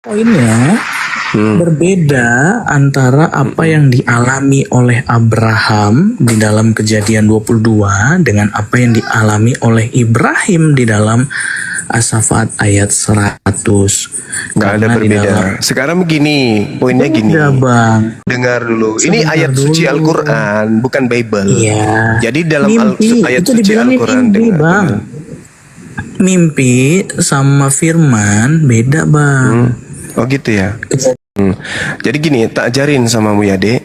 Poinnya berbeda antara apa yang dialami oleh Abraham di dalam Kejadian 22 dengan apa yang dialami oleh Ibrahim di dalam As-Saffat ayat 100. Nggak ada Karena di berbeda. dalam Sekarang begini, poinnya gini. beda, Bang. Dengar dulu. Ini Sebentar ayat suci dulu. Al-Quran, bukan Bible. Iya. Jadi dalam Mimpi, ayat itu suci dibilangin Al-Quran mimpi, Bang. Mimpi sama firman beda, Bang. Oh gitu ya. Jadi gini, tak ajarin samamu ya dek.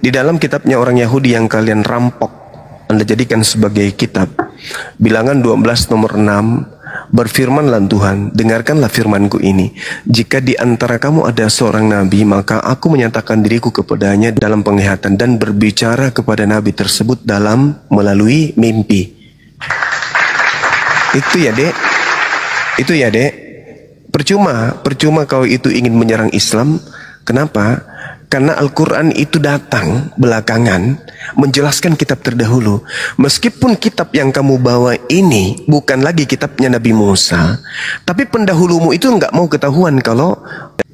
Di dalam kitabnya orang Yahudi yang kalian rampok, Anda jadikan sebagai kitab. Bilangan 12 nomor 6, berfirmanlah Tuhan, dengarkanlah firmanku ini. Jika di antara kamu ada seorang nabi, maka aku menyatakan diriku kepadanya dalam penglihatan dan berbicara kepada nabi tersebut melalui mimpi. Itu ya dek. Itu ya dek. Percuma kau itu ingin menyerang Islam. Kenapa? Karena Al-Quran itu datang belakangan menjelaskan kitab terdahulu. Meskipun kitab yang kamu bawa ini bukan lagi kitabnya Nabi Musa, tapi pendahulumu itu nggak mau ketahuan kalau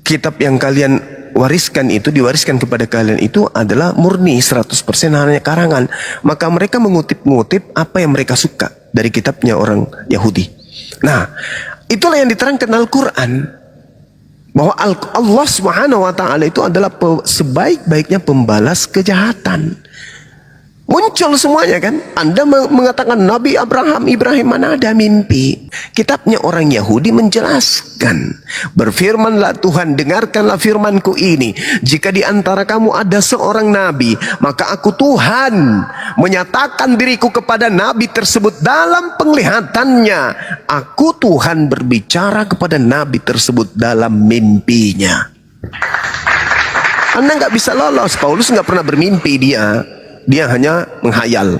kitab yang kalian wariskan itu, diwariskan kepada kalian itu adalah murni 100% hanya karangan. Maka mereka mengutip-ngutip apa yang mereka suka dari kitabnya orang Yahudi. Nah, itulah yang diterangkan Al-Quran, bahwa Allah Subhanahu wa Ta'ala itu adalah sebaik-baiknya pembalas kejahatan. Muncul semuanya kan. Anda mengatakan Nabi Ibrahim mana ada mimpi. Kitabnya orang Yahudi menjelaskan, berfirmanlah Tuhan, dengarkanlah firmanku ini. Jika di antara kamu ada seorang nabi, maka aku Tuhan menyatakan diriku kepada nabi tersebut dalam penglihatannya. Aku Tuhan berbicara kepada nabi tersebut dalam mimpinya. Anda nggak bisa lolos. Paulus nggak pernah bermimpi dia hanya menghayal,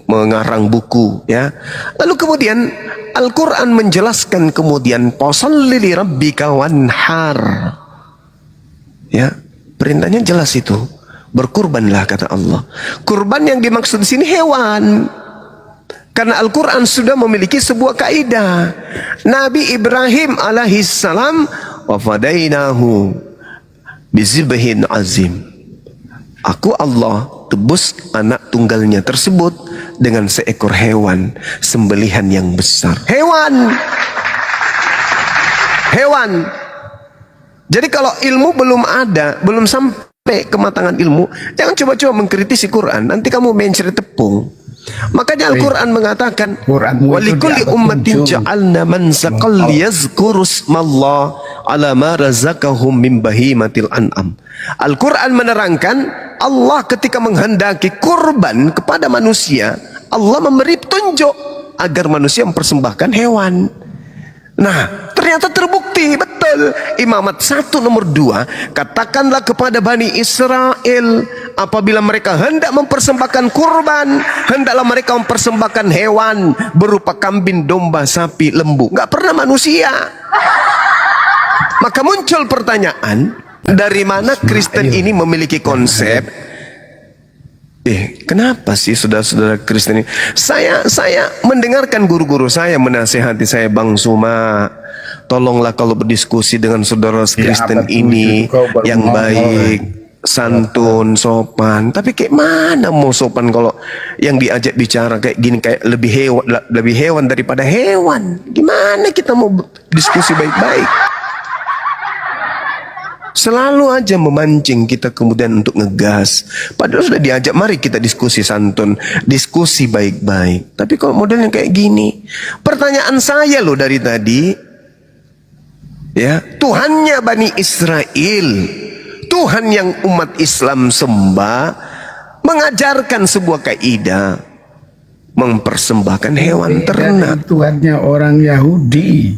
mengarang buku, ya. Lalu kemudian Al-Quran menjelaskan kemudian fasholli li rabbika wanhar, ya, perintahnya jelas itu, berkurbanlah kata Allah. Kurban yang dimaksud di sini hewan, karena Al-Quran sudah memiliki sebuah kaidah. Nabi Ibrahim alaihissalam wa fadainahu bizibhin azim. Aku Allah tebus anak tunggalnya tersebut dengan seekor hewan sembelihan yang besar. Hewan. Jadi kalau ilmu belum ada, belum sampai kematangan ilmu, jangan coba-coba mengkritisi Quran. Nanti kamu main cerita tepung. Makanya Al-Quran mengatakan, walikulli ummatin ja'alna mansaqal yazkuru ismallah ala ma razaqahum min bahimatil an'am. Al-Quran menerangkan, Allah ketika menghendaki kurban kepada manusia, Allah memberi petunjuk agar manusia mempersembahkan hewan. Nah, ternyata terbukti betul. Imamat 1 nomor 2, katakanlah kepada Bani Israel, apabila mereka hendak mempersembahkan kurban, hendaklah mereka mempersembahkan hewan berupa kambing, domba, sapi, lembu. Nggak pernah manusia. Maka muncul pertanyaan, dari mana Kristen ini memiliki konsep? Kenapa sih saudara-saudara Kristen ini? Saya mendengarkan guru-guru saya menasihati saya, Bang Suma, tolonglah kalau berdiskusi dengan saudara Kristen ini yang baik, santun, sopan. Tapi kayak mana mau sopan kalau yang diajak bicara kayak gini, kayak lebih hewan daripada hewan? Gimana kita mau diskusi baik-baik? Selalu aja memancing kita kemudian untuk ngegas. Padahal sudah diajak, mari kita diskusi santun, diskusi baik-baik. Tapi kalau modelnya kayak gini, pertanyaan saya loh dari tadi, ya, Tuhannya Bani Israel, Tuhan yang umat Islam sembah, mengajarkan sebuah kaidah, mempersembahkan hewan ternak. Tuhannya orang Yahudi.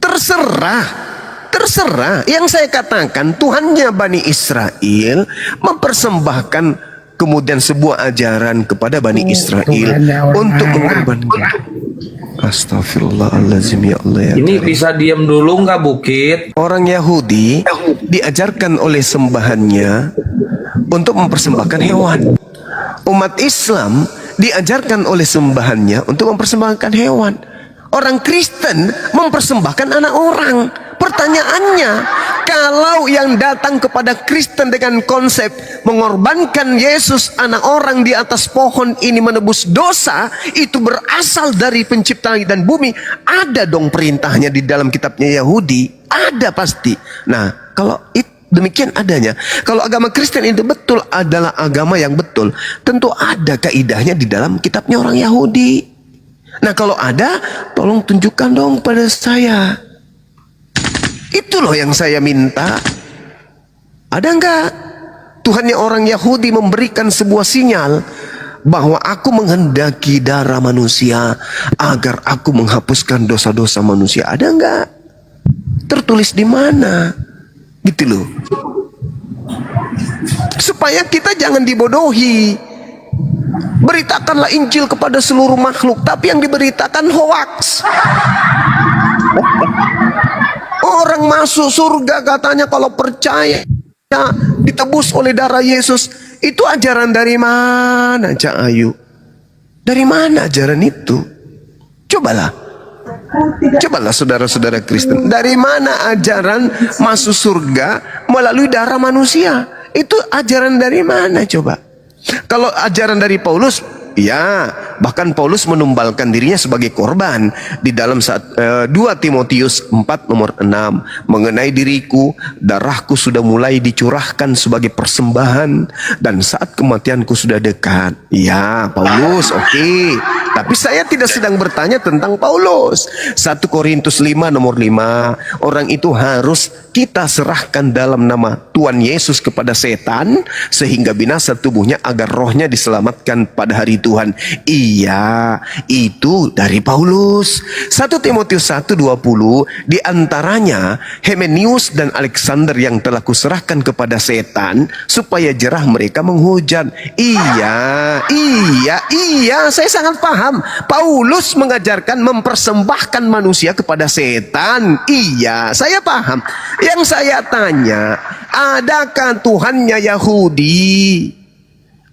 Terserah. Yang saya katakan, Tuhannya Bani Israel mempersembahkan kemudian sebuah ajaran kepada Bani Israel untuk mengorbankan. Astagfirullahaladzim, ya Allah, ya. Ini bisa diam dulu nggak Bukit? Orang Yahudi diajarkan oleh sembahannya untuk mempersembahkan hewan. Umat Islam diajarkan oleh sembahannya untuk mempersembahkan hewan. Orang Kristen mempersembahkan anak orang, Pertanyaannya, kalau yang datang kepada Kristen dengan konsep mengorbankan Yesus anak orang di atas pohon ini menebus dosa, itu berasal dari pencipta langit dan bumi, ada dong perintahnya di dalam kitabnya Yahudi, ada pasti. Nah, kalau demikian adanya, kalau agama Kristen itu betul adalah agama yang betul, tentu ada kaidahnya di dalam kitabnya orang Yahudi. Nah, kalau ada, tolong tunjukkan dong pada saya. Itu loh yang saya minta. Ada enggak Tuhannya orang Yahudi memberikan sebuah sinyal bahwa aku menghendaki darah manusia agar aku menghapuskan dosa-dosa manusia? Ada enggak? Tertulis di mana? Gitu loh. Supaya kita jangan dibodohi. Beritakanlah Injil kepada seluruh makhluk, tapi yang diberitakan hoaks. Orang masuk surga katanya kalau percaya ditebus oleh darah Yesus. Itu ajaran dari mana, Cak Ayu? Dari mana ajaran itu? Cobalah saudara-saudara Kristen, dari mana ajaran masuk surga melalui darah manusia? Itu ajaran dari mana coba? Kalau ajaran dari Paulus, ya, bahkan Paulus menumbalkan dirinya sebagai korban di dalam 2 Timotius 4 nomor 6, mengenai diriku, darahku sudah mulai dicurahkan sebagai persembahan dan saat kematianku sudah dekat. Ya, Paulus, oke. Tapi saya tidak sedang bertanya tentang Paulus. 1 Korintus 5 nomor 5, orang itu harus kita serahkan dalam nama Tuhan Yesus kepada setan sehingga binasa tubuhnya agar rohnya diselamatkan pada hari Tuhan. Iya, itu dari Paulus. 1 Timotius 1:20, di antaranya Hymenius dan Alexander yang telah kuserahkan kepada setan supaya jerah mereka menghujat. Iya, saya sangat paham. Paulus mengajarkan mempersembahkan manusia kepada setan. Iya, saya paham. Yang saya tanya, adakah Tuhannya Yahudi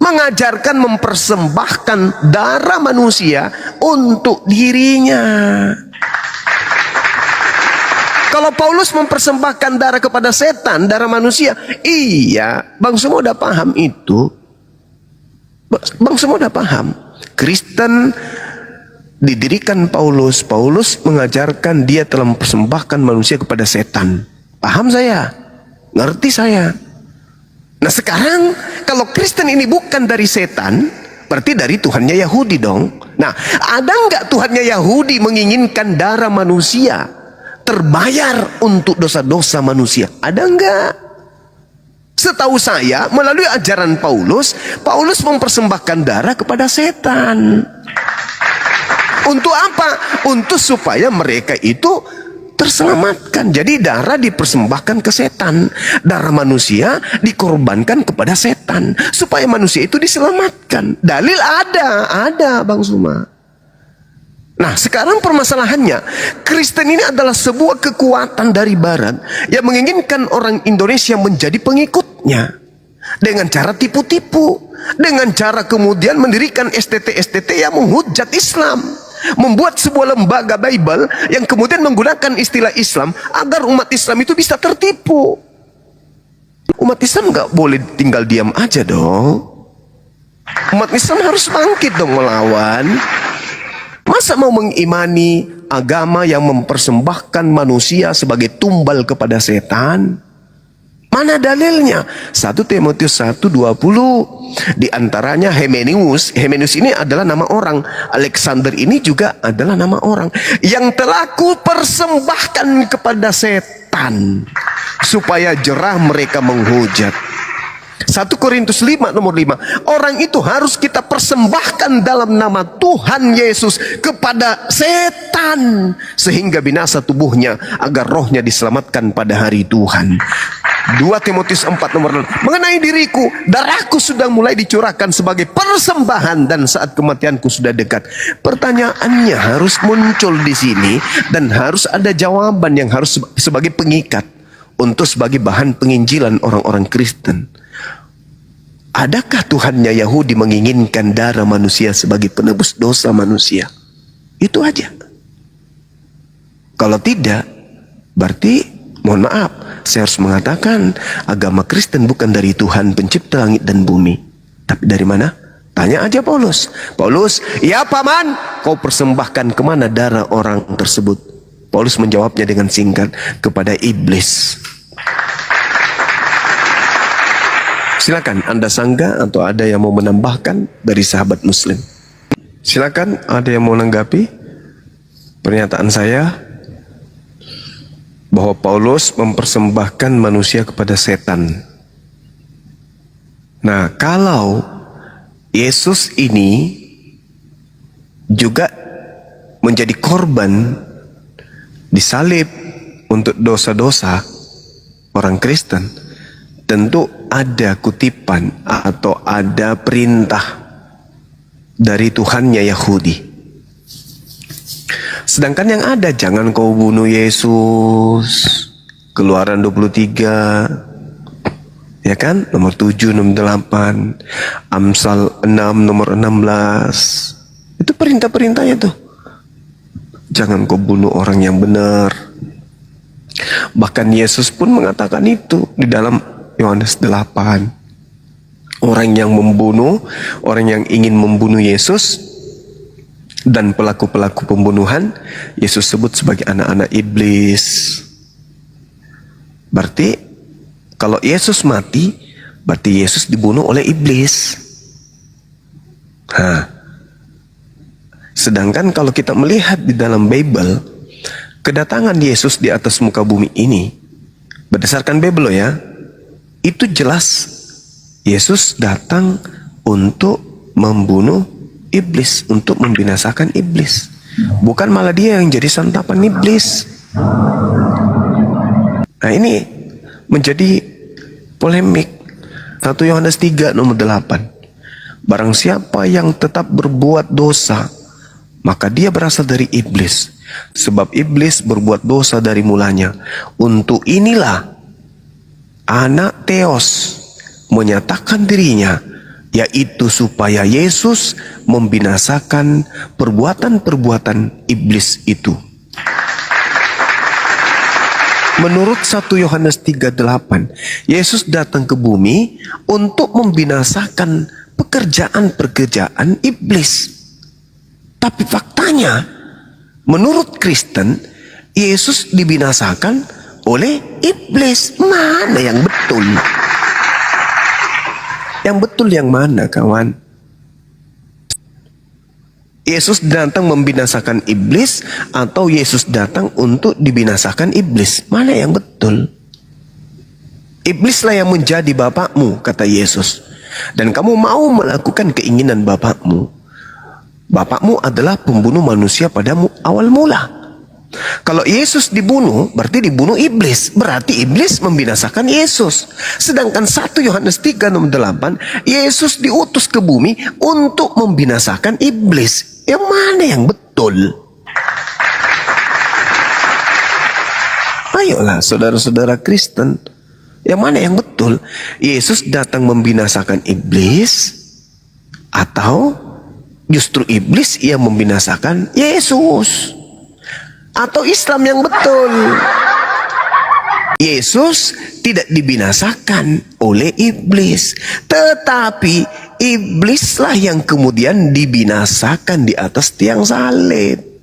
mengajarkan mempersembahkan darah manusia untuk dirinya? Kalau Paulus mempersembahkan darah kepada setan, darah manusia, iya, bang semua udah paham itu. Bang semua udah paham. Kristen didirikan Paulus mengajarkan dia telah mempersembahkan manusia kepada setan. Paham saya, ngerti saya. Nah sekarang kalau Kristen ini bukan dari setan, berarti dari Tuhannya Yahudi dong. Nah, ada nggak Tuhannya Yahudi menginginkan darah manusia terbayar untuk dosa-dosa manusia? Ada nggak? Setahu saya melalui ajaran Paulus mempersembahkan darah kepada setan. Untuk apa? Untuk supaya mereka itu terselamatkan. Jadi darah dipersembahkan ke setan, darah manusia dikorbankan kepada setan supaya manusia itu diselamatkan. Dalil ada Bang Suma. Nah sekarang permasalahannya, Kristen ini adalah sebuah kekuatan dari barat yang menginginkan orang Indonesia menjadi pengikutnya dengan cara tipu-tipu, dengan cara kemudian mendirikan STT yang menghujat Islam, membuat sebuah lembaga Bible yang kemudian menggunakan istilah Islam agar umat Islam itu bisa tertipu. Umat Islam gak boleh tinggal diam aja dong. Umat Islam harus bangkit dong melawan. Masa mau mengimani agama yang mempersembahkan manusia sebagai tumbal kepada setan? Mana dalilnya? 1 Timotius 1:20. Di antaranya Hymenius ini adalah nama orang. Alexander ini juga adalah nama orang yang telah kupersembahkan kepada setan supaya jerah mereka menghujat. 1 Korintus 5 nomor 5. Orang itu harus kita persembahkan dalam nama Tuhan Yesus kepada setan sehingga binasa tubuhnya agar rohnya diselamatkan pada hari Tuhan. 2 Timotius 4 nomor 6. Mengenai diriku, darahku sudah mulai dicurahkan sebagai persembahan dan saat kematianku sudah dekat. Pertanyaannya harus muncul di sini dan harus ada jawaban yang harus sebagai pengikat untuk sebagai bahan penginjilan orang-orang Kristen. Adakah Tuhannya Yahudi menginginkan darah manusia sebagai penebus dosa manusia? Itu aja. Kalau tidak, berarti mohon maaf, saya harus mengatakan agama Kristen bukan dari Tuhan pencipta langit dan bumi. Tapi dari mana? Tanya aja Paulus. Paulus, ya paman, kau persembahkan kemana darah orang tersebut? Paulus menjawabnya dengan singkat, kepada iblis. Silakan Anda sanggah atau ada yang mau menambahkan dari sahabat muslim. Silakan, ada yang mau menanggapi pernyataan saya bahwa Paulus mempersembahkan manusia kepada setan. Nah, kalau Yesus ini juga menjadi korban disalib untuk dosa-dosa orang Kristen, tentu ada kutipan atau ada perintah dari Tuhannya Yahudi. Sedangkan yang ada, jangan kau bunuh Yesus, Keluaran 23, ya kan, nomor 7, nomor 8, Amsal 6, nomor 16. Itu perintah-perintahnya tuh. Jangan kau bunuh orang yang benar. Bahkan Yesus pun mengatakan itu di dalam Yohanes 8. Orang yang membunuh, orang yang ingin membunuh Yesus dan pelaku-pelaku pembunuhan, Yesus sebut sebagai anak-anak iblis. Berarti kalau Yesus mati, berarti Yesus dibunuh oleh iblis. Sedangkan kalau kita melihat di dalam Bible, kedatangan Yesus di atas muka bumi ini, berdasarkan Bible ya, itu jelas Yesus datang untuk membunuh iblis, untuk membinasakan iblis. Bukan malah dia yang jadi santapan iblis. Nah, ini menjadi polemik. 1 Yohanes 3 nomor 8. Barang siapa yang tetap berbuat dosa, maka dia berasal dari iblis. Sebab iblis berbuat dosa dari mulanya. Untuk inilah anak Theos menyatakan dirinya, yaitu supaya Yesus membinasakan perbuatan-perbuatan iblis itu. Menurut 1 Yohanes 3:8, Yesus datang ke bumi untuk membinasakan pekerjaan-pekerjaan iblis. Tapi faktanya, menurut Kristen, Yesus dibinasakan oleh iblis. Mana yang betul? Yang betul yang mana, kawan? Yesus datang membinasakan iblis atau Yesus datang untuk dibinasakan iblis? Mana yang betul? Iblislah yang menjadi bapakmu, kata Yesus. Dan kamu mau melakukan keinginan bapakmu. Bapakmu adalah pembunuh manusia pada awal mula. Kalau Yesus dibunuh, berarti dibunuh iblis. Berarti iblis membinasakan Yesus. Sedangkan 1 Yohanes 3 nomor 8, Yesus diutus ke bumi untuk membinasakan iblis. Yang mana yang betul? Ayolah saudara-saudara Kristen, yang mana yang betul? Yesus datang membinasakan iblis, atau justru iblis yang membinasakan Yesus? Atau Islam yang betul? Yesus tidak dibinasakan oleh iblis, tetapi iblislah yang kemudian dibinasakan di atas tiang salib.